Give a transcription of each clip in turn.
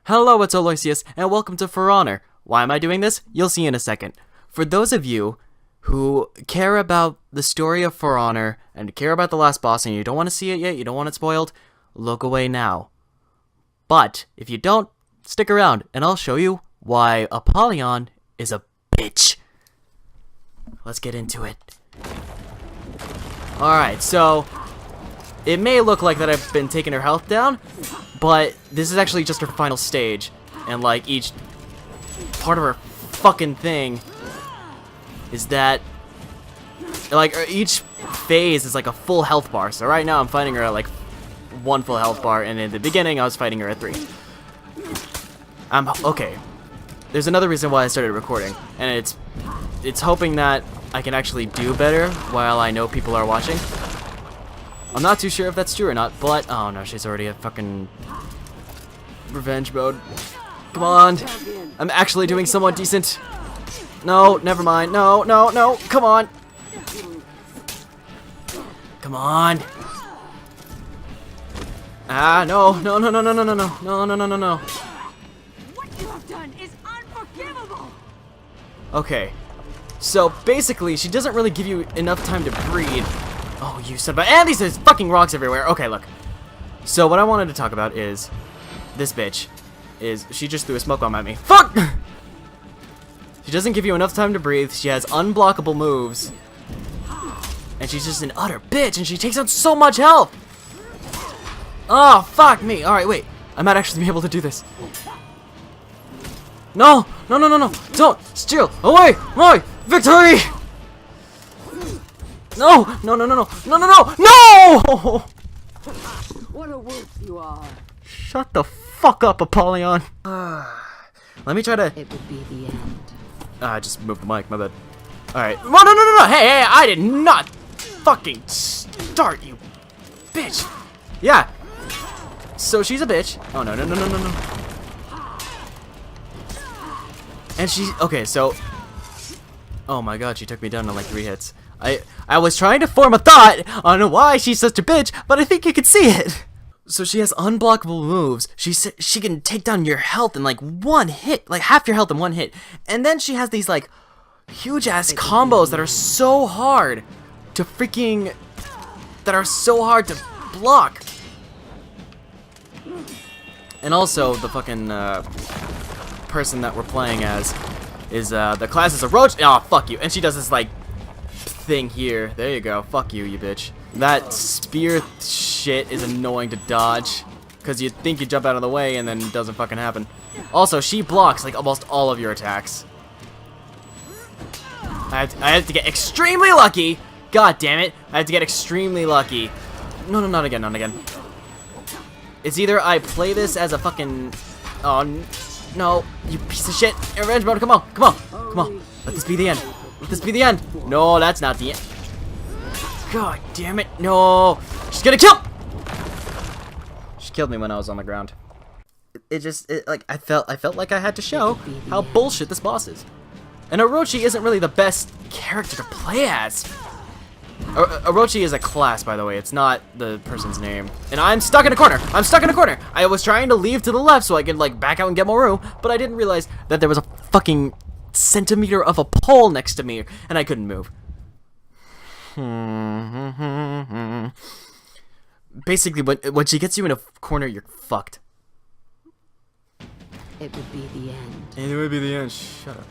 Hello, it's Aloysius, and welcome to For Honor. Why am I doing this? You'll see in a second. For those of you who care about the story of For Honor and care about the last boss and you don't want to see it yet, you don't want it spoiled, look away now. But if you don't, stick around and I'll show you why Apollyon is a bitch. Let's get into it. Alright, so it may look like that I've been taking her health down, but this is actually just her final stage, and like each part of her fucking thing is that like each phase is like a full health bar. So right now I'm fighting her at like 1 full health bar, and in the beginning I was fighting her at 3. Okay. There's another reason why I started recording, and it's hoping that I can actually do better while I know people are watching. I'm not too sure if that's true or not, but oh no, she's already at fucking revenge mode. Come on, I'm actually doing somewhat decent. No, never mind. No, no, no. Come on. Come on. Ah, no, no, no, no, no, no, no, no, no, no, no, no, no. What you have done is unforgivable. Okay, so basically, she doesn't really give you enough time to breathe. Oh, you son of a— and there's fucking rocks everywhere. Okay, look. So what I wanted to talk about is this bitch. She just threw a smoke bomb at me. Fuck! She doesn't give you enough time to breathe. She has unblockable moves. And she's just an utter bitch, and she takes out so much health. Oh, fuck me. Alright, wait. I might actually be able to do this. No! No, no, no, no. Don't steal away my victory! No! No, no, no, no. No, no, no! No! What a wolf you are. Shut the fuck up, Apollyon. Let me try to— It would be the end. I just moved the mic, my bad. Alright. No, no, no, no, no! Hey, hey, I did not fucking start, you bitch! Yeah. So she's a bitch. Oh, no, no, no, no, no, no. And she— okay, so— oh my god, she took me down in like 3 hits. I was trying to form a thought on why she's such a bitch, but I think you can see it. So she has unblockable moves. She can take down your health in like 1 hit, like half your health in 1 hit. And then she has these like huge ass combos that are so hard to freaking— that are so hard to block. And also the fucking person that we're playing as is the class is a roach. Oh, fuck you. And she does this like thing here. There you go. Fuck you, you bitch. That spear shit is annoying to dodge, because you think you jump out of the way and then it doesn't fucking happen. Also, she blocks like almost all of your attacks. I had to get extremely lucky. God damn it. I had to get extremely lucky. No, no, not again, not again. It's either I play this as a fucking— oh, no, you piece of shit. Revenge mode, come on, come on, come on. Let this be the end. Let this be the end. No, that's not the end. God damn it, no. She's gonna kill— she killed me when I was on the ground. Like, I felt like I had to show how bullshit this boss is. And Orochi isn't really the best character to play as. Orochi is a class, by the way. It's not the person's name. And I'm stuck in a corner. I'm stuck in a corner. I was trying to leave to the left so I could, like, back out and get more room, but I didn't realize that there was a fucking centimeter of a pole next to me, and I couldn't move. Basically, when she gets you in a corner, you're fucked. It would be the end. It would be the end. Shut up.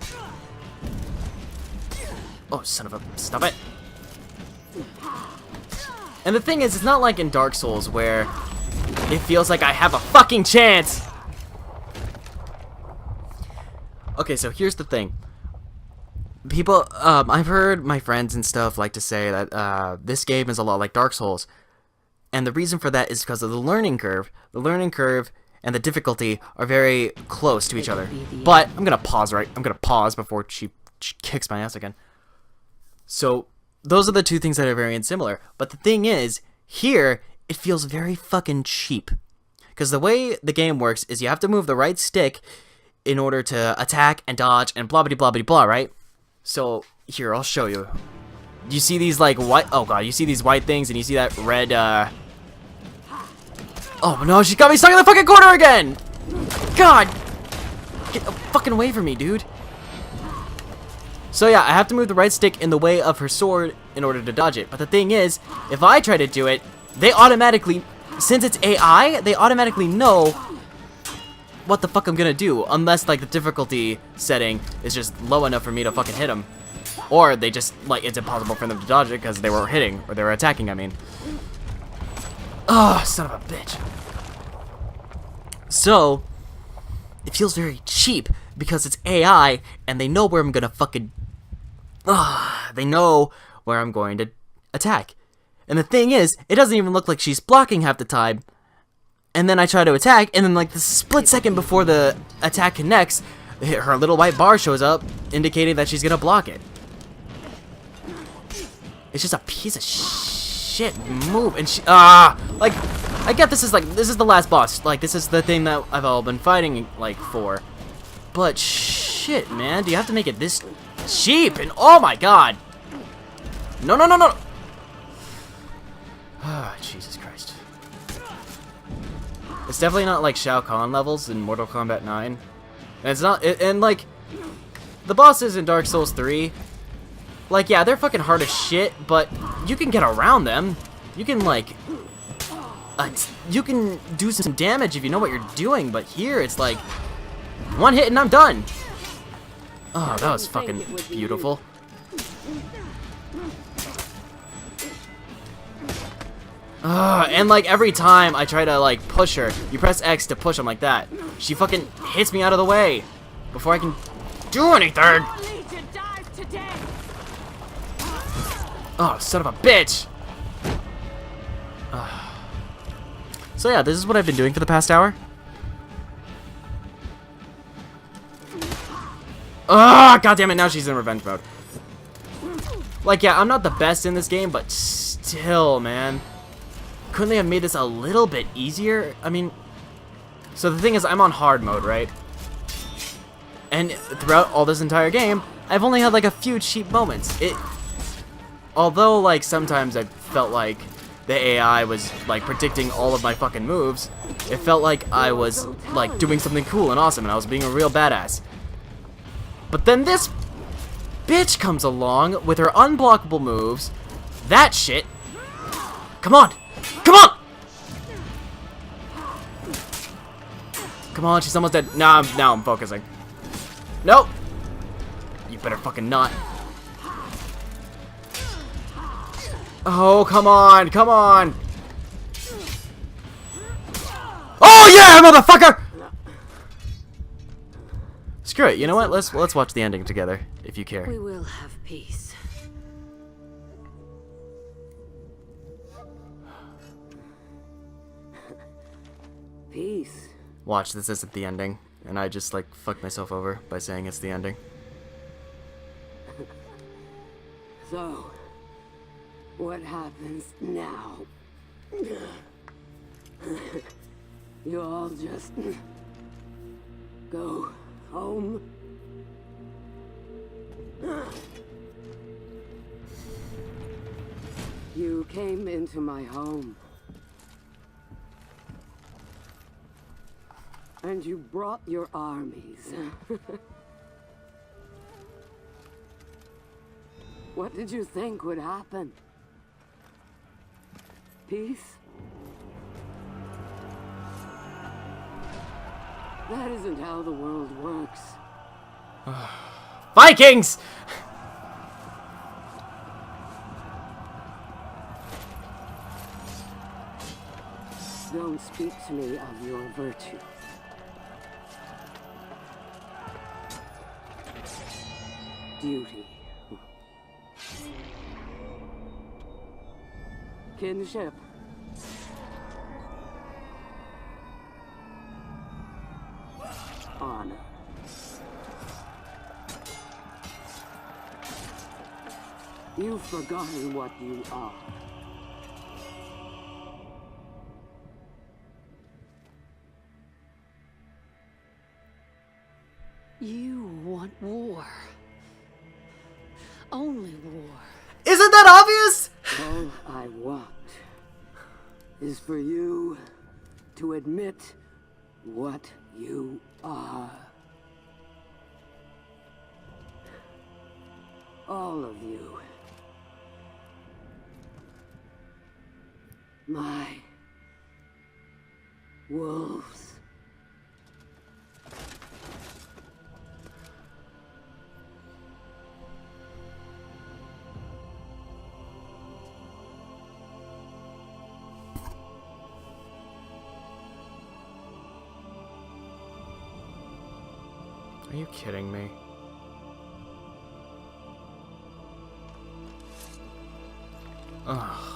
Oh, son of a— stop it. And the thing is, it's not like in Dark Souls where it feels like I have a fucking chance. Okay, so here's the thing. People, I've heard my friends and stuff like to say that this game is a lot like Dark Souls. And the reason for that is because of the learning curve. The learning curve and the difficulty are very close to each other. But I'm gonna pause before she kicks my ass again. So those are the two things that are very similar. But the thing is, here, it feels very fucking cheap. Because the way the game works is you have to move the right stick in order to attack and dodge and blah blah blah blah blah, right? So, here, I'll show you. You see these, like, white— oh god, you see these white things and you see that red, oh no, she got me stuck in the fucking corner again! God! Get fucking away from me, dude. So yeah, I have to move the right stick in the way of her sword in order to dodge it. But the thing is, if I try to do it, they automatically, since it's AI, they automatically know what the fuck I'm gonna do. Unless, like, the difficulty setting is just low enough for me to fucking hit them. Or they just, like, it's impossible for them to dodge it because they were hitting, or they were attacking, I mean. Oh, son of a bitch. So, it feels very cheap because it's AI and they know where I'm gonna fucking... they know where I'm going to attack. And the thing is, it doesn't even look like she's blocking half the time. And then I try to attack, and then like the split second before the attack connects, her little white bar shows up, indicating that she's gonna block it. It's just a piece of shit move, and like, I get this is the last boss, like this is the thing that I've all been fighting like for. But shit, man, do you have to make it this cheap? And oh my god, no. Ah, Jesus Christ. It's definitely not like Shao Kahn levels in Mortal Kombat 9. And it's not, and like, the bosses in Dark Souls 3, like, yeah, they're fucking hard as shit, but you can get around them. You can, like, you can do some damage if you know what you're doing, but here it's like, one hit and I'm done. Oh, that was fucking beautiful. And like every time I try to like push her, you press X to push them like that. She fucking hits me out of the way before I can do anything. Oh, son of a bitch! So yeah, this is what I've been doing for the past hour. God damn it! Now she's in revenge mode. Like, yeah, I'm not the best in this game, but still, man. Couldn't they have made this a little bit easier? I mean, so the thing is, I'm on hard mode, right? And throughout all this entire game, I've only had like a few cheap moments. Although, like, sometimes I felt like the AI was like predicting all of my fucking moves, it felt like I was like doing something cool and awesome, and I was being a real badass. But then this bitch comes along with her unblockable moves. That shit. Come on! Come on! Come on, she's almost dead. Now I'm focusing. Nope. You better fucking not. Oh, come on, come on. Oh yeah, motherfucker! Screw it. You know what? Let's watch the ending together, if you care. We will have peace. Peace. Watch, this isn't the ending, and I just like fucked myself over by saying it's the ending. So, what happens now? You all just go home? You came into my home. And you brought your armies. What did you think would happen? Peace? That isn't how the world works. Vikings! Don't speak to me of your virtues. Duty. Kinship. Honor. You've forgotten what you are. You want war. Only war. Isn't that obvious? All I want is for you to admit what you are. All of you. My wolves. Are you kidding me? Ugh.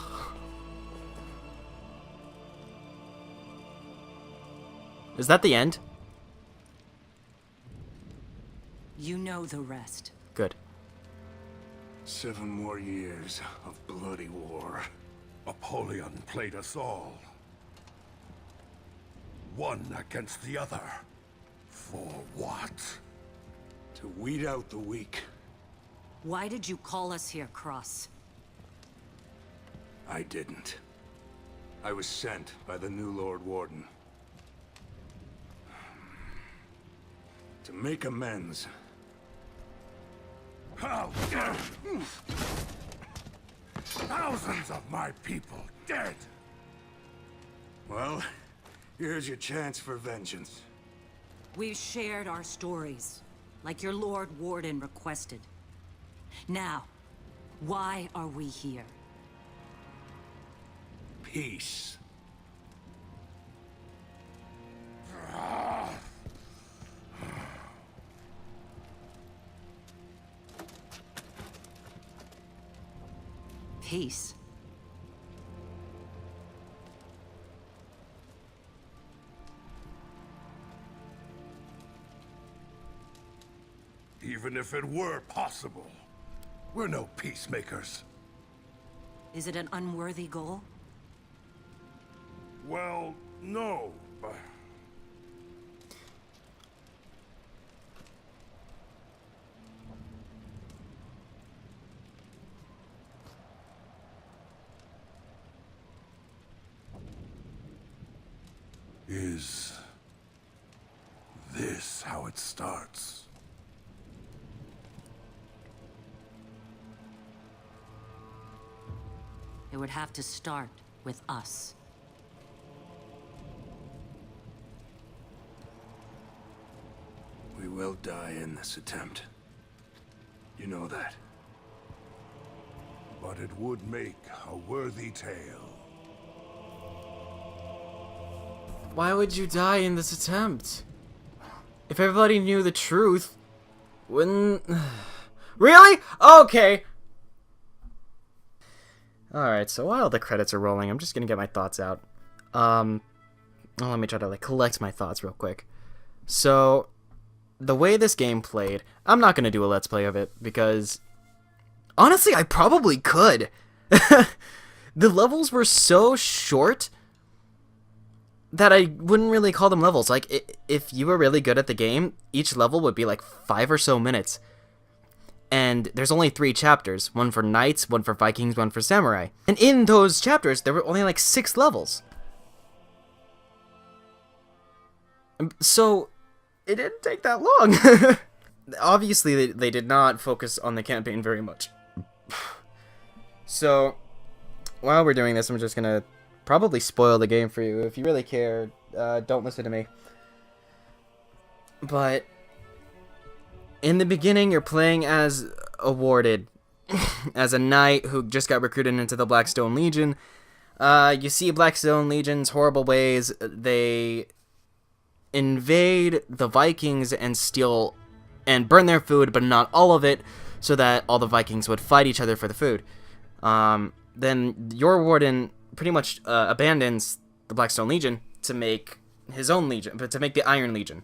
Is that the end? You know the rest. Good. 7 more years of bloody war. Apollyon played us all. One against the other. For what? To weed out the weak. Why did you call us here, Cross? I didn't. I was sent by the new Lord Warden. To make amends. How dare you? Thousands of my people dead! Well, here's your chance for vengeance. We've shared our stories, like your Lord Warden requested. Now, why are we here? Peace. Peace. Even if it were possible, we're no peacemakers. Is it an unworthy goal? Well, no. Is this how it starts? It would have to start with us. We will die in this attempt. You know that. But it would make a worthy tale. Why would you die in this attempt? If everybody knew the truth, wouldn't... Really? Okay. Alright, so while the credits are rolling, I'm just gonna get my thoughts out. Well, let me try to, collect my thoughts real quick. So, the way this game played, I'm not gonna do a let's play of it, because... honestly, I probably could. The levels were so short that I wouldn't really call them levels. Like, if you were really good at the game, each level would be like 5 or so minutes. And there's only 3 chapters. One for knights, one for Vikings, one for samurai. And in those chapters, there were only like 6 levels. So, it didn't take that long. Obviously, they did not focus on the campaign very much. So, while we're doing this, I'm just gonna probably spoil the game for you. If you really care, don't listen to me. But in the beginning, you're playing as a warded, as a knight who just got recruited into the Blackstone Legion. You see Blackstone Legion's horrible ways. They invade the Vikings and steal and burn their food, but not all of it, so that all the Vikings would fight each other for the food. Then your warden pretty much abandons the Blackstone Legion to make his own legion, but to make the Iron Legion.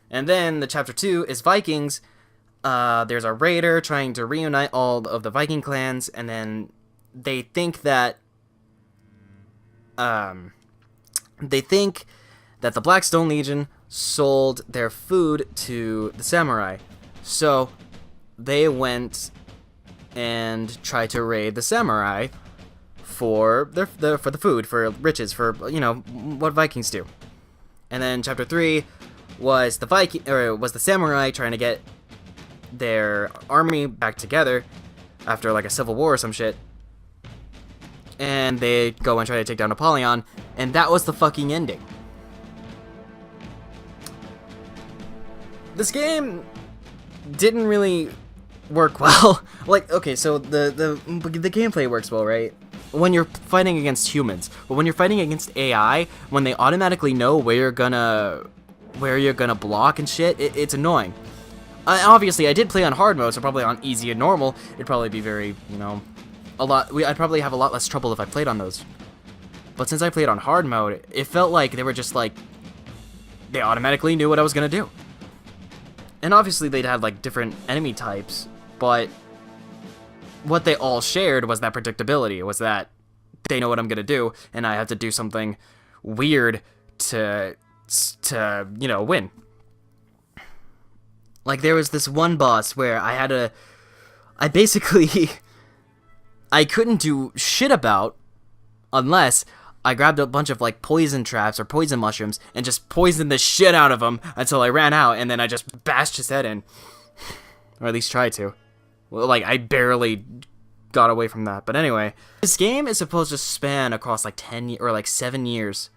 And then the chapter 2 is Vikings. There's a raider trying to reunite all of the Viking clans, and then they think that the Blackstone Legion sold their food to the samurai. So they went and tried to raid the samurai for the food, for riches, for, you know, what Vikings do. And then chapter 3 was the samurai trying to get their army back together after like a civil war or some shit. And they go and try to take down Apollyon, and that was the fucking ending. This game didn't really work well. Like, okay, so the gameplay works well, right? When you're fighting against humans, but when you're fighting against AI, when they automatically know where you're gonna block and shit, it's annoying. Obviously, I did play on hard mode, so probably on easy and normal, it'd probably be very, I'd probably have a lot less trouble if I played on those. But since I played on hard mode, it felt like they were just like, they automatically knew what I was gonna do. And obviously they'd have like different enemy types, but what they all shared was that predictability, was that they know what I'm gonna do, and I have to do something weird to win. Like, there was this one boss where I basically I couldn't do shit about unless I grabbed a bunch of like poison traps or poison mushrooms and just poisoned the shit out of him until I ran out, and then I just bashed his head in. Or at least tried to. Well, like, I barely got away from that. But anyway, this game is supposed to span across like 10 or like 7 years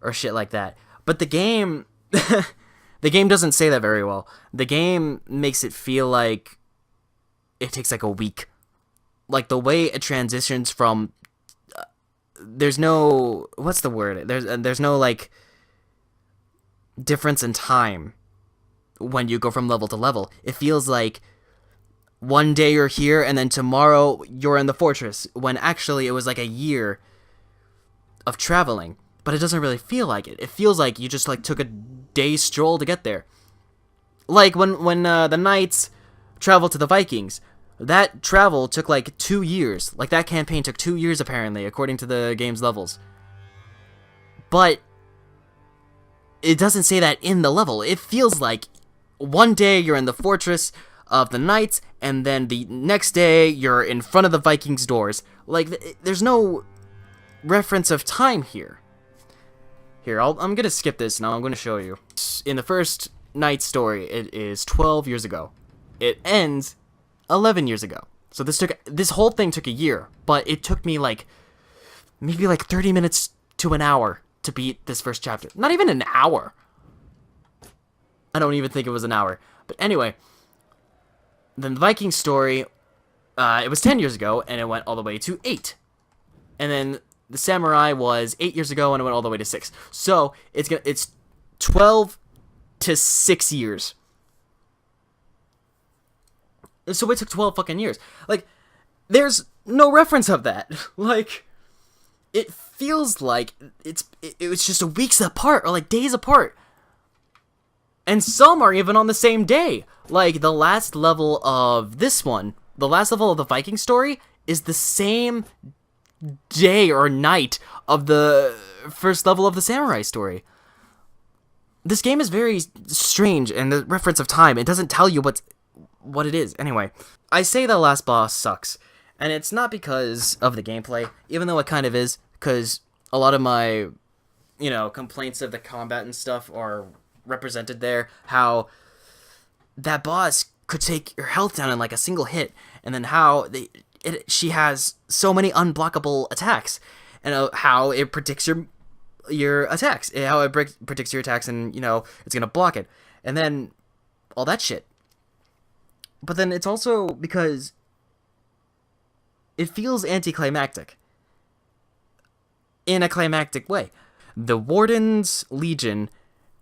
or shit like that. But the game the game doesn't say that very well. The game makes it feel like it takes like a week. Like, the way it transitions from there's no, what's the word? There's no like difference in time when you go from level to level. It feels like one day you're here and then tomorrow you're in the fortress, when actually it was like a year of traveling. But it doesn't really feel like it. It feels like you just like took a day's stroll to get there. Like when the knights travel to the Vikings. That travel took like 2 years. Like, that campaign took 2 years, apparently, according to the game's levels. But it doesn't say that in the level. It feels like one day you're in the fortress of the knights, and then the next day you're in front of the Vikings' doors. Like, there's no reference of time here. Here, I'm gonna skip this now. I'm gonna show you. In the first Knight story, it is 12 years ago. It ends 11 years ago. So this whole thing took a year, but it took me like maybe like 30 minutes to an hour to beat this first chapter. Not even an hour. I don't even think it was an hour. But anyway, then the Viking story, it was 10 years ago, and it went all the way to 8. And then the samurai was 8 years ago, and it went all the way to 6. So it's 12 to 6 years. So it took 12 fucking years. Like, there's no reference of that. Like, it feels like it was just weeks apart, or like days apart. And some are even on the same day. Like, the last level of this one, the last level of the Viking story, is the same day or night of the first level of the samurai story. This game is very strange, and the reference of time, it doesn't tell you what it is. Anyway, I say the last boss sucks, and it's not because of the gameplay, even though it kind of is, because a lot of my, complaints of the combat and stuff are represented there. How that boss could take your health down in like a single hit, and then how she has so many unblockable attacks, and how it predicts your attacks, how it predicts your attacks, and it's gonna block it, and then all that shit. But then it's also because it feels anticlimactic in a climactic way. The Warden's Legion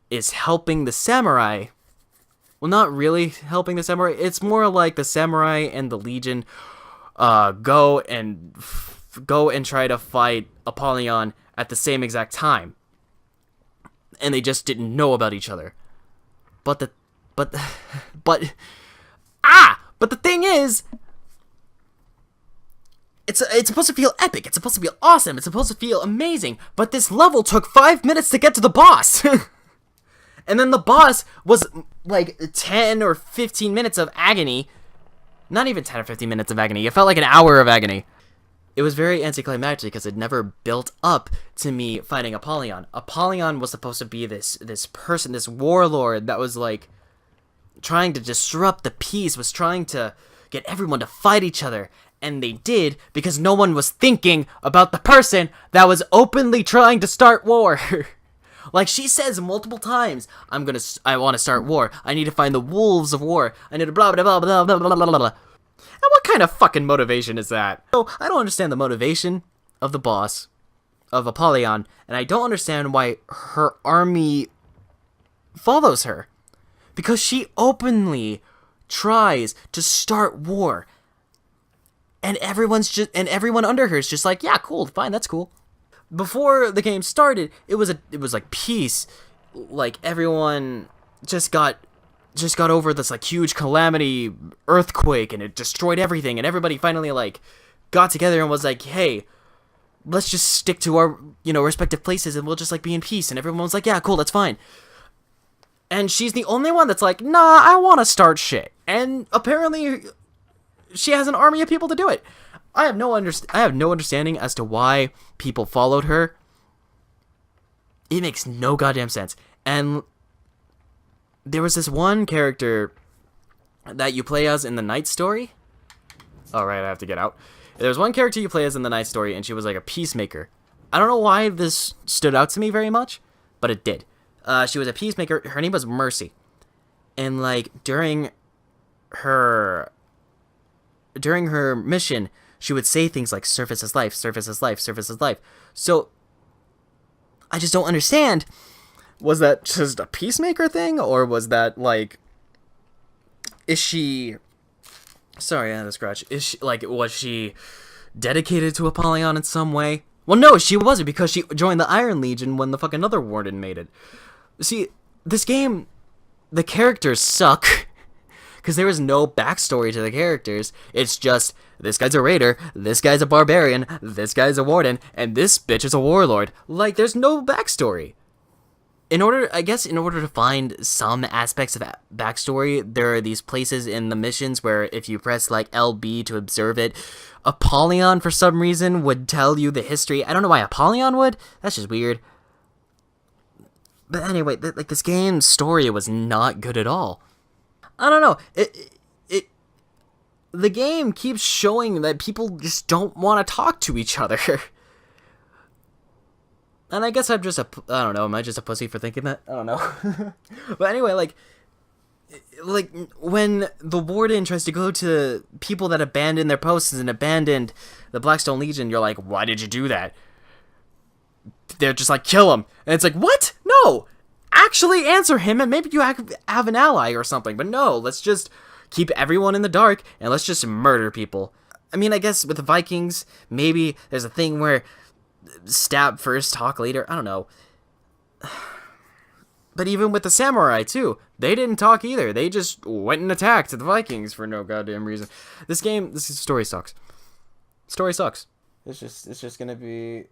is helping the samurai. Well, not really helping the samurai. It's more like the samurai and the Legion go and try to fight Apollyon at the same exact time, and they just didn't know about each other. But the thing is, it's supposed to feel epic. It's supposed to feel awesome. It's supposed to feel amazing. But this level took 5 minutes to get to the boss. And then the boss was like 10 or 15 minutes of agony. Not even 10 or 15 minutes of agony. It felt like an hour of agony. it was very anticlimactic because it never built up to me fighting Apollyon. Apollyon was supposed to be this person, this warlord that was like trying to disrupt the peace, was trying to get everyone to fight each other, and they did because no one was thinking about the person that was openly trying to start war. Like she says multiple times, I want to start war. I need to find the wolves of war. I need to blah blah blah blah blah blah blah blah. And what kind of fucking motivation is that? So I don't understand the motivation of the boss of Apollyon, and I don't understand why her army follows her. Because she openly tries to start war. And everyone under her is just like, yeah, cool, fine, that's cool. Before the game started, it was like peace. Like everyone just got over this like huge calamity earthquake, and it destroyed everything, and everybody finally like got together and was like, hey, let's just stick to our, respective places, and we'll just like be in peace. And everyone was like, yeah, cool, that's fine. And she's the only one that's like, nah, I want to start shit. And apparently she has an army of people to do it. I have no understanding as to why people followed her. It makes no goddamn sense. And there was this one character that you play as in the Night story. Alright, I have to get out. There was one character you play as in the Night story, and she was like a peacemaker. I don't know why this stood out to me very much, but it did. She was a peacemaker. Her name was Mercy. And like during her mission, she would say things like service is life, service is life, service is life. So I just don't understand. Was that just a peacemaker thing, or was that like, is she, sorry, I had a scratch. Was she dedicated to Apollyon in some way? Well, no, she wasn't, because she joined the Iron Legion when the fucking other warden made it. See, this game, the characters suck, because there is no backstory to the characters. It's just, this guy's a raider, this guy's a barbarian, this guy's a warden, and this bitch is a warlord. Like, there's no backstory. In order to find some aspects of backstory, there are these places in the missions where if you press like LB to observe it, Apollyon for some reason would tell you the history. I don't know why Apollyon would. That's just weird. But anyway, this game's story was not good at all. I don't know. The game keeps showing that people just don't want to talk to each other. And I guess I'm just I don't know, am I just a pussy for thinking that? I don't know. But anyway, like when the warden tries to go to people that abandoned their posts and abandoned the Blackstone Legion, you're like, why did you do that? They're just like, kill him. And it's like, what? No! Actually answer him, and maybe you have an ally or something. But no, let's just keep everyone in the dark, and let's just murder people. I mean, I guess with the Vikings, maybe there's a thing where stab first, talk later. I don't know. But even with the samurai, too, they didn't talk either. They just went and attacked the Vikings for no goddamn reason. This story sucks. Story sucks. It's just gonna be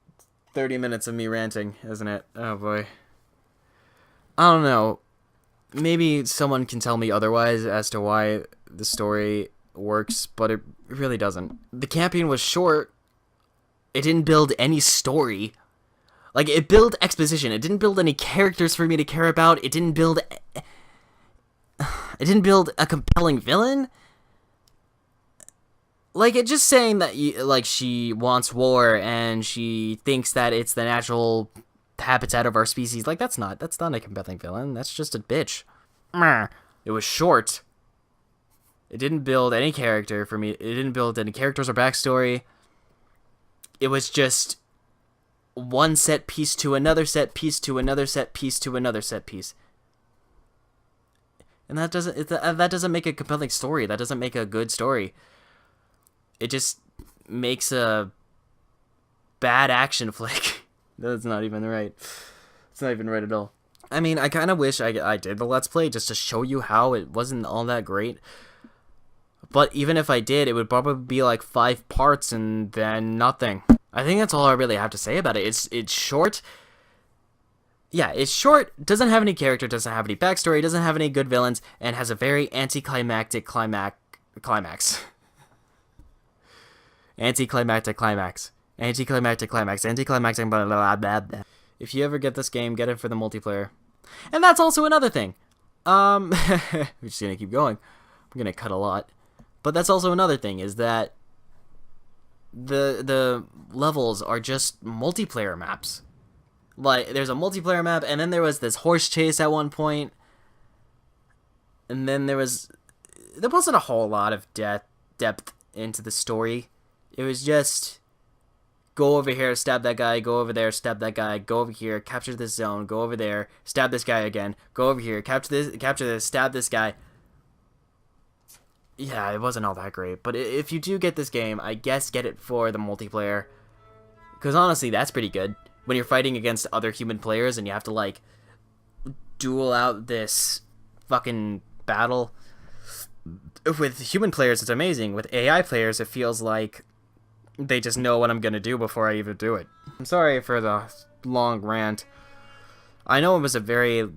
30 minutes of me ranting, isn't it? Oh, boy. I don't know. Maybe someone can tell me otherwise as to why the story works, but it really doesn't. The campaign was short. It didn't build any story. Like, it built exposition. It didn't build any characters for me to care about. It didn't build a compelling villain. Like, it just saying that, she wants war and she thinks that it's the natural habitat of our species. Like, that's not a compelling villain. That's just a bitch. It was short. It didn't build any character for me. It didn't build any characters or backstory. It was just one set piece to another set piece to another set piece to another set piece. And that doesn't make a compelling story. That doesn't make a good story. It just makes a bad action flick. That's not even right. It's not even right at all. I mean, I kind of wish I did the Let's Play just to show you how it wasn't all that great. But even if I did, it would probably be like 5 parts and then nothing. I think that's all I really have to say about it. It's short. Yeah, it's short, doesn't have any character, doesn't have any backstory, doesn't have any good villains, and has a very anticlimactic climax. Anticlimactic climax. Anticlimactic climax. Anticlimactic blah blah blah blah. If you ever get this game, get it for the multiplayer. And that's also another thing. We're just gonna keep going. I'm gonna cut a lot. But that's also another thing, is that the levels are just multiplayer maps. Like, there's a multiplayer map, and then there was this horse chase at one point. And then there wasn't a whole lot of depth into the story. It was just go over here, stab that guy, go over there, stab that guy, go over here, capture this zone, go over there, stab this guy again, go over here, capture this, stab this guy. Yeah, it wasn't all that great, but if you do get this game, I guess get it for the multiplayer, because honestly, that's pretty good. When you're fighting against other human players and you have to, like, duel out this fucking battle. With human players, it's amazing. With AI players, it feels like they just know what I'm gonna do before I even do it. I'm sorry for the long rant. I know it was a very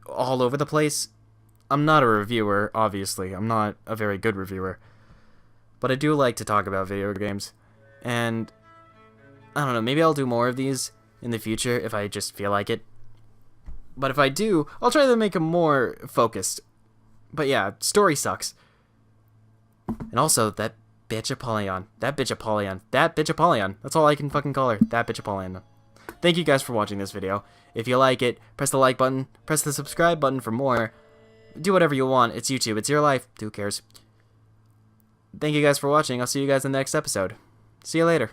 all over the place. I'm not a reviewer, obviously. I'm not a very good reviewer. But I do like to talk about video games. And I don't know, maybe I'll do more of these in the future if I just feel like it. But if I do, I'll try to make them more focused. But yeah, story sucks. And also, that bitch Apollyon. That bitch Apollyon. That bitch Apollyon. That's all I can fucking call her. That bitch Apollyon. Thank you guys for watching this video. If you like it, press the like button. Press the subscribe button for more. Do whatever you want. It's YouTube. It's your life. Who cares? Thank you guys for watching. I'll see you guys in the next episode. See you later.